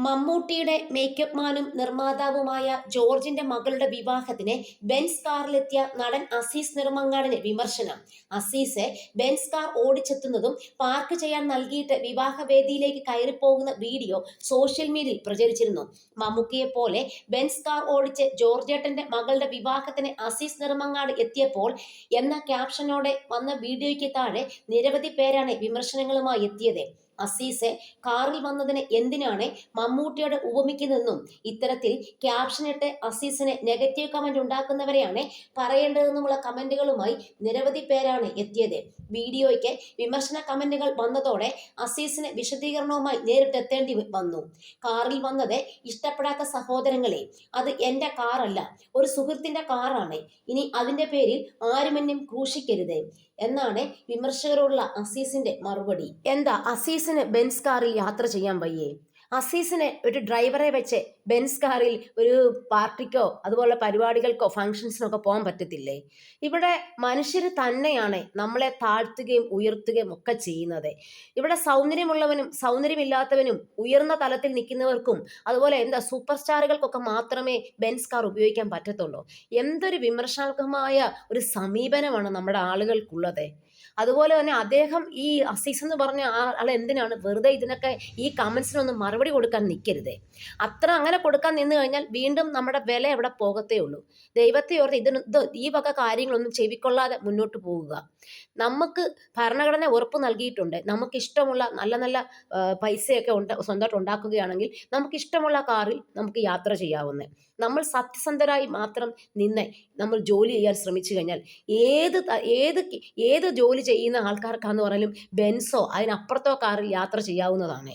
മമ്മൂട്ടിയുടെ മേക്കപ്പ് മാനും നിർമ്മാതാവുമായ ജോർജിന്റെ മകളുടെ വിവാഹത്തിന് ബെൻസ് കാറിലെത്തിയ നടൻ അസീസ് നെടുമങ്ങാടിന് വിമർശനം. അസീസ് ബെൻസ് കാർ ഓടിച്ചെത്തുന്നതും പാർക്ക് ചെയ്യാൻ നൽകിയിട്ട് വിവാഹവേദിയിലേക്ക് കയറിപ്പോകുന്ന വീഡിയോ സോഷ്യൽ മീഡിയയിൽ പ്രചരിച്ചിരുന്നു. മമ്മൂക്കിയെ പോലെ ബെൻസ് കാർ ഓടിച്ച് ജോർജേട്ടന്റെ മകളുടെ വിവാഹത്തിന് അസീസ് നെടുമങ്ങാട് എത്തിയപ്പോൾ എന്ന ക്യാപ്ഷനോടെ വന്ന വീഡിയോയ്ക്ക് താഴെ നിരവധി പേരാണ് വിമർശനങ്ങളുമായി എത്തിയത്. അസീസ് കാറിൽ വന്നതിന് എന്തിനാണ് മമ്മൂട്ടിയോട് ഉപമിക്കുന്നതെന്നും ഇത്തരത്തിൽ ക്യാപ്ഷനിട്ട് അസീസിന് നെഗറ്റീവ് കമന്റ് ഉണ്ടാക്കുന്നവരെയാണ് പറയേണ്ടതെന്നുമുള്ള കമന്റുകളുമായി നിരവധി പേരാണ് എത്തിയത്. വീഡിയോയ്ക്ക് വിമർശന കമന്റുകൾ വന്നതോടെ അസീസിന് വിശദീകരണവുമായി നേരിട്ടെത്തേണ്ടി വന്നു. കാറിൽ വന്നത് ഇഷ്ടപ്പെടാത്ത സഹോദരങ്ങളെ, അത് എന്റെ കാറല്ല, ഒരു സുഹൃത്തിന്റെ കാറാണ്. ഇനി അതിന്റെ പേരിൽ ആരും എന്നെ ക്രൂശിക്കരുത് എന്നാണ് വിമർശകരോടുള്ള അസീസിന്റെ മറുപടി. എന്താ അസീസിന് ബെൻസ് കാറിൽ യാത്ര ചെയ്യാൻ വയ്യേ? അസീസിന് ഒരു ഡ്രൈവറെ വെച്ച് ബെൻസ് കാറിൽ ഒരു പാർട്ടിക്കോ അതുപോലെ പരിപാടികൾക്കോ ഫംഗ്ഷൻസിനൊക്കെ പോകാൻ പറ്റത്തില്ലേ? ഇവിടെ മനുഷ്യർ തന്നെയാണ് നമ്മളെ താഴ്ത്തുകയും ഉയർത്തുകയും ഒക്കെ ചെയ്യുന്നത്. ഇവിടെ സൗന്ദര്യമുള്ളവനും സൗന്ദര്യമില്ലാത്തവനും ഉയർന്ന തലത്തിൽ നിൽക്കുന്നവർക്കും അതുപോലെ സൂപ്പർ സ്റ്റാറുകൾക്കൊക്കെ മാത്രമേ ബെൻസ് കാർ ഉപയോഗിക്കാൻ പറ്റത്തുള്ളൂ. എന്തൊരു വിമർശനാത്മകമായ ഒരു സമീപനമാണ് നമ്മുടെ ആളുകൾക്കുള്ളത്. അതുപോലെ തന്നെ അദ്ദേഹം ഈ അസീസ് എന്ന് പറഞ്ഞ ആൾ എന്തിനാണ് വെറുതെ ഇതിനൊക്കെ ഈ കമന്റ്സിനൊന്നും മറുപടി കൊടുക്കാൻ നിൽക്കരുത്. അങ്ങനെ കൊടുക്കാൻ നിന്ന് കഴിഞ്ഞാൽ വീണ്ടും നമ്മുടെ വില എവിടെ പോകത്തേ ഉള്ളൂ. ദൈവത്തെ ഓർത്ത് ഈ വക കാര്യങ്ങളൊന്നും ചെവിക്കൊള്ളാതെ മുന്നോട്ട് പോവുക. നമുക്ക് ഭരണഘടന ഉറപ്പ് നൽകിയിട്ടുണ്ട്, നമുക്ക് ഇഷ്ടമുള്ള നല്ല നല്ല പൈസയൊക്കെ സ്വന്തമായിട്ട് ഉണ്ടാക്കുകയാണെങ്കിൽ നമുക്ക് ഇഷ്ടമുള്ള കാറിൽ നമുക്ക് യാത്ര ചെയ്യാവുന്നത്. നമ്മൾ സത്യസന്ധരായി മാത്രം നിന്ന് നമ്മൾ ജോലി ചെയ്യാൻ ശ്രമിച്ചു കഴിഞ്ഞാൽ ഏത് ജോലി ചെയ്യുന്ന ആൾക്കാർക്കാന്ന് പറഞ്ഞാലും ബെൻസോ അതിനപ്പുറത്തോ കാറിൽ യാത്ര ചെയ്യാവുന്നതാണ്.